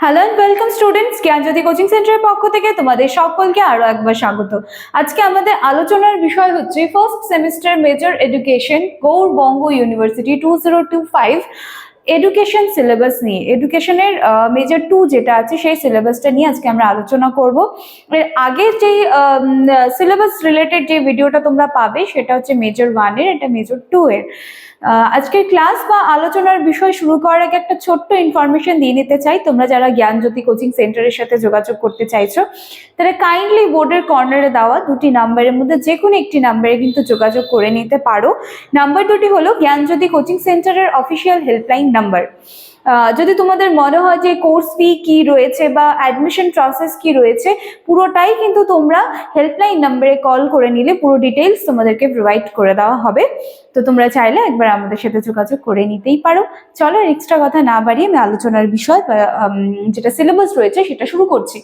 Hello and welcome students, Gyanjyoti coaching সেন্টারের পক্ষ থেকে তোমাদের সকলকে আরো একবার স্বাগত। আজকে আমাদের আলোচনার বিষয় হচ্ছে first semester major education Gour Banga university 2025 education syllabus নিয়ে। এডুকেশনের মেজর 2 যেটা আছে সেই সিলেবাসটা নিয়ে আজকে আমরা আলোচনা করব। এর আগে যে সিলেবাস রিলেটেড যে ভিডিওটা তোমরা পাবে সেটা হচ্ছে মেজর 1 এর, এটা মেজর 2 এর। আজকের ক্লাস বা আলোচনার বিষয় শুরু করার আগে একটা ছোট্ট ইনফরমেশন দিয়ে নিতে চাই। তোমরা যারা জ্ঞানজ্যোতি কোচিং সেন্টারের সাথে যোগাযোগ করতে চাইছো তারা কাইন্ডলি বোর্ডের কর্নারে দেওয়া দুটি নাম্বারের মধ্যে যে কোনো একটি নাম্বারে কিন্তু যোগাযোগ করে নিতে পারো। নাম্বার দুটি হলো জ্ঞানজ্যোতি কোচিং সেন্টারের অফিসিয়াল হেল্পলাইন নাম্বার। যদি তোমাদের মনে হয় যে কোর্স ফি কি রয়েছে বা অ্যাডমিশন প্রসেস কি রয়েছে, পুরোটাই কিন্তু তোমরা হেল্পলাইন নাম্বারে কল করে নিলে পুরো ডিটেইলস তোমাদেরকে প্রোভাইড করে দেওয়া হবে। তো তোমরা চাইলে একবার আমাদের সাথে যোগাযোগ করে নিতেই পারো। চলো এক্সট্রা কথা না বাড়িয়ে আমি আলোচনার বিষয় যেটা সিলেবাস রয়েছে সেটা শুরু করছি।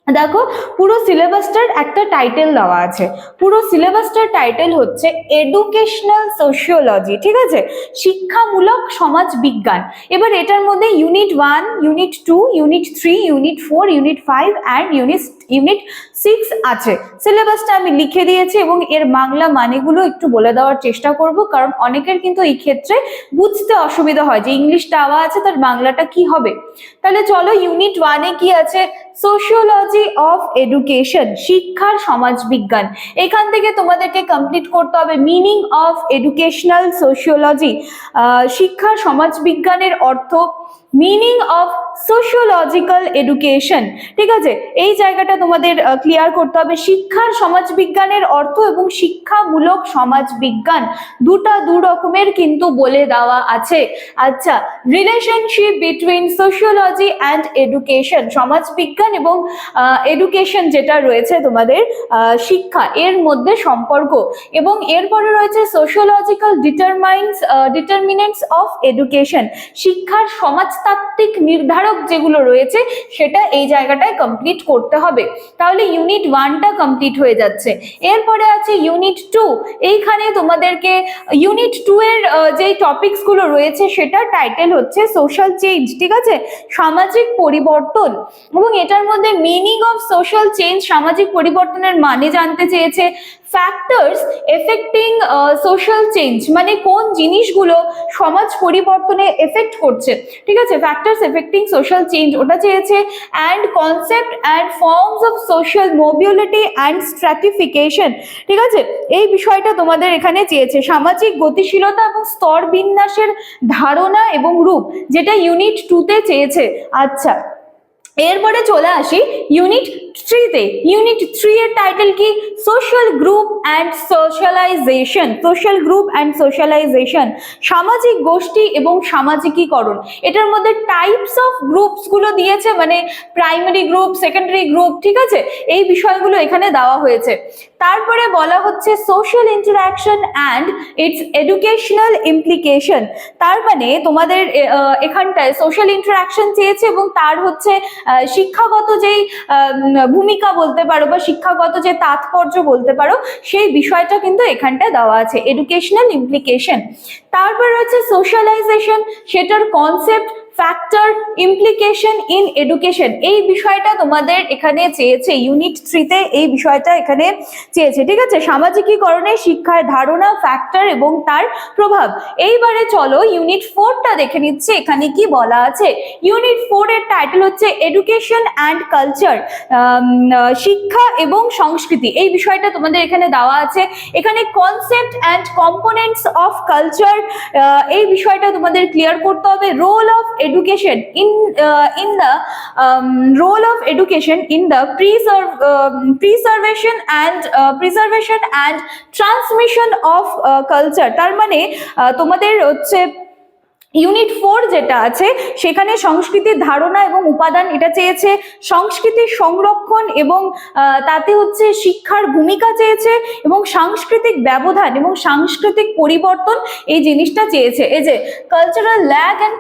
দেখো, পুরো সিলেবাসটার একটা টাইটেল দেওয়া আছে। পুরো সিলেবাসটার টাইটেল হচ্ছে এডুকেশনাল সোশিওলজি, ঠিক আছে, শিক্ষামূলক সমাজ বিজ্ঞান। এবার এটার মধ্যে unit 1, unit 2, unit 3, unit 4, unit 5 and unit 6 আছে। সিলেবাসটা আমি লিখে দিয়েছি এবং এর বাংলা মানেগুলো একটু বলে দেওয়ার চেষ্টা করব, কারণ অনেকের কিন্তু এই ক্ষেত্রে বুঝতে অসুবিধা হয় যে ইংলিশ দেওয়া আছে তার বাংলাটা কি হবে। তাহলে চলো, ইউনিট 1 এ কি আছে? সোশিওলজি অফ এডুকেশন, শিক্ষার সমাজবিজ্ঞান। এখান থেকে তোমাদেরকে কমপ্লিট করতে হবে মিনিং অফ এডুকেশনাল সোশিওলজি, শিক্ষার সমাজবিজ্ঞানের অর্থ, মিনিং অফ সোশিওলজিক্যাল এডুকেশন, ঠিক আছে, এই জায়গাটা তোমাদের ক্লিয়ার করতে হবে। শিক্ষার সমাজবিজ্ঞানের অর্থ এবং শিক্ষামূলক সমাজবিজ্ঞান দু রকমের কিন্তু বলে দেওয়া আছে। আচ্ছা, relationship between sociology and education, সমাজবিজ্ঞান এবং এডুকেশন যেটা রয়েছে তোমাদের শিক্ষা, এর মধ্যে সম্পর্ক। এবং এরপরে রয়েছে সোশিওলজিক্যাল ডিটারমিনেন্টস অফ এডুকেশন, শিক্ষার সমাজতাত্ত্বিক নির্ধারক যেগুলো রয়েছে সেটা এই জায়গাটায় কমপ্লিট করতে হবে। তাহলে ইউনিট 1টা কমপ্লিট হয়ে যাচ্ছে। এরপরে আছে ইউনিট 2। এইখানে তোমাদেরকে ইউনিট 2 এর যে টপিকস গুলো রয়েছে সেটার টাইটেল হচ্ছে সোশ্যাল চেঞ্জ, ঠিক আছে, সামাজিক পরিবর্তন। এবং এটার মধ্যে মিনিং অফ সোশ্যাল চেঞ্জ, সামাজিক পরিবর্তনের মানে জানতে চেয়েছে। ফ্যাক্টরস এফেক্টিং সোশ্যাল চেঞ্জ, মানে কোন জিনিসগুলো সমাজ পরিবর্তনে এফেক্ট করছে, ঠিক আছে, ফ্যাক্টরস এফেক্টিং সোশ্যাল চেঞ্জ ওটা চেয়েছে। And concept and forms of social mobility and stratification, ঠিক আছে, এই বিষয়টা তোমাদের এখানে চেয়েছে। সামাজিক গতিশীলতা এবং স্তর বিন্যাসের ধারণা এবং রূপ, যেটা ইউনিট 2তে চেয়েছে। আচ্ছা, এরপরে চলে আসি ইউনিট 3তে। ইউনিট 3 এর টাইটেল কি? Social group and socialisation, social group and socialisation, সামাজিক গোষ্ঠী এবং সামাজিকীকরণ। এটার মধ্যে টাইপস অফ গ্রুপস গুলো দিয়েছে, মানে প্রাইমারি গ্রুপ, সেকেন্ডারি গ্রুপ, ঠিক আছে, এই বিষয়গুলো এখানে দেওয়া হয়েছে। তারপরে বলা হচ্ছে social interaction and it's educational implication, তার মানে তোমাদের এখানটায় সোশ্যাল ইন্টারাকশন চেয়েছে এবং তার হচ্ছে শিক্ষাগত যেই ভূমিকা বলতে পারো বা শিক্ষাগত যে তাৎপর্য বলতে পারো, সেই বিষয়টা কিন্তু এখানটা দেওয়া আছে, এডুকেশনাল ইমপ্লিকেশন। তারপর রয়েছে সোশ্যালাইজেশন, সেটার concept, factor, implication in education, এই বিষয়টা তোমাদের এখানে চেয়েছে ইউনিট 3তে, এই বিষয়টা এখানে চেয়েছে, ঠিক আছে, সামাজিকীকরণে শিক্ষার ধারণা, ফ্যাক্টর এবং তার প্রভাব। এইবারে চলো ইউনিট 4টা দেখে নিচ্ছে এখানে কি বলা আছে। ইউনিট 4 এর টাইটেল হচ্ছে এডুকেশন অ্যান্ড কালচার, শিক্ষা এবং সংস্কৃতি, এই বিষয়টা তোমাদের এখানে দেওয়া আছে। এখানে concept and components of culture, এই বিষয়টা তোমাদের ক্লিয়ার করতে হবে। Role of education in the role of education in the preservation and transmission of culture, তার মানে তোমাদের হচ্ছে ইউনিট 4 যেটা আছে সেখানে সংস্কৃতির ধারণা এবং উপাদান এটা চেয়েছে, সংস্কৃতির সংরক্ষণ এবং তাতে হচ্ছে শিক্ষার ভূমিকা চেয়েছে, এবং সাংস্কৃতিক ব্যবধান এবং সাংস্কৃতিক পরিবর্তন এই জিনিসটা চেয়েছে। এই যে cultural lag and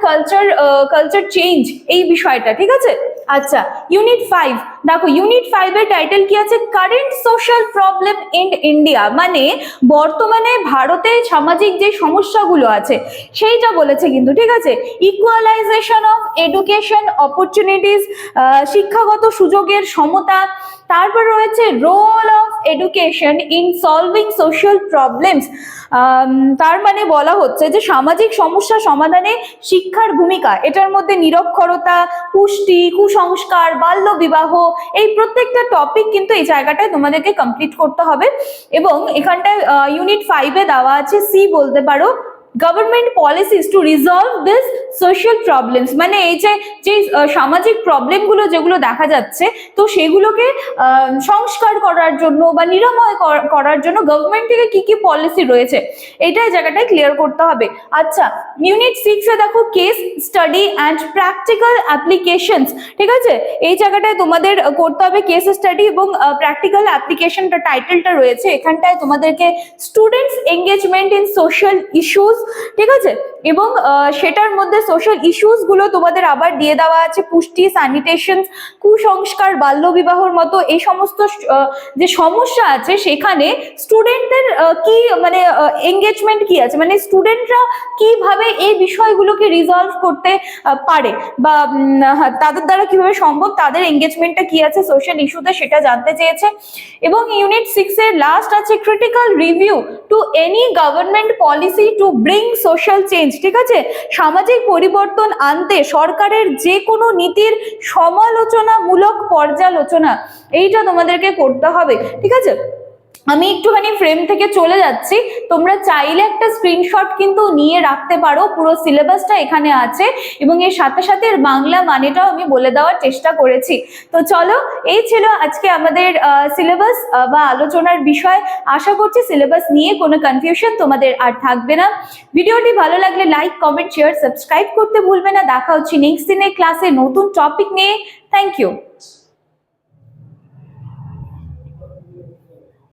culture change, এই বিষয়টা, ঠিক আছে। আচ্ছা, ইউনিট 5 দেখো, ইউনিট 5 এর টাইটেল কি আছে? Current social problem in India, মানে বর্তমানে ভারতে সামাজিক যে সমস্যাগুলো আছে সেইটা বলেছে কিন্তু, ঠিক আছে। ইকুয়ালাইজেশন অফ এডুকেশন অপরচুনিটিস, শিক্ষাগত সুযোগের সমতা, তারপর রয়েছে role of education in solving social problems. তার মানে বলা হচ্ছে যে সামাজিক সমস্যা সমাধানে শিক্ষার ভূমিকা, এটার মধ্যে নিরক্ষরতা, পুষ্টি, কুসংস্কার, বাল্য বিবাহ, এই প্রত্যেকটা টপিক কিন্তু এই জায়গাটায় তোমাদেরকে কমপ্লিট করতে হবে। এবং এখানটায় ইউনিট 5-এ দেওয়া আছে সি বলতে পারো, government policies two resolve this social problems, মানে এই যে সামাজিক প্রবলেমগুলো যেগুলো দেখা যাচ্ছে, তো সেগুলোকে সংস্কার করার জন্য বা নিরাময় করার জন্য গভর্নমেন্ট থেকে কি কি পলিসি রয়েছে এইটাই জায়গাটায় ক্লিয়ার করতে হবে। আচ্ছা, ইউনিট 6-এ দেখো case study and practical applications, ঠিক আছে। এই জায়গাটায় তোমাদের করতে হবে কেস স্টাডি এবং প্র্যাকটিক্যাল অ্যাপ্লিকেশনটা টাইটেলটা রয়েছে এখানটায় তোমাদেরকে students engagement in social issues, ঠিক আছে। এবং সেটার মধ্যে সোশ্যাল ইস্যুস গুলো তোমাদের আবার দিয়ে দেওয়া আছে পুষ্টি, স্যানিটেশন, কুসংস্কার, বাল্যবিবাহর মতো এই সমস্ত যে সমস্যা আছে সেখানে স্টুডেন্টদের কি মানে এঙ্গেজমেন্ট কি আছে, মানে স্টুডেন্টরা কিভাবে এই বিষয়গুলোকে রিজলভ করতে পারে বা তাদের দ্বারা কিভাবে সম্ভব, তাদের এঙ্গেজমেন্টটা কি আছে সোশ্যাল ইস্যুতে সেটা জানতে চেয়েছে। এবং ইউনিট 6-এর লাস্ট আছে critical review to any government policy to bring social change, ঠিক আছে। সামাজিক পরিবর্তন আনতে সরকারের যে কোনো নীতির সমালোচনামূলক পর্যালোচনা, এইটা তোমাদেরকে করতে হবে, ঠিক আছে। আমি একটুখানি ফ্রেম থেকে চলে যাচ্ছি, তোমরা চাইলে একটা স্ক্রিনশট কিন্তু নিয়ে রাখতে পারো, পুরো সিলেবাসটা এখানে আছে এবং এর সাথে সাথে এর বাংলা মানেটাও আমি বলে দেওয়ার চেষ্টা করেছি। তো চলো, এই ছিল আজকে আমাদের সিলেবাস বা আলোচনার বিষয়। আশা করছি সিলেবাস নিয়ে কোনো কনফিউশন তোমাদের আর থাকবে না। ভিডিওটি ভালো লাগলে লাইক, কমেন্ট, শেয়ার, সাবস্ক্রাইব করতে ভুলবে না। দেখা হচ্ছে নেক্সট দিনের ক্লাসে নতুন টপিক নিয়ে। Thank you.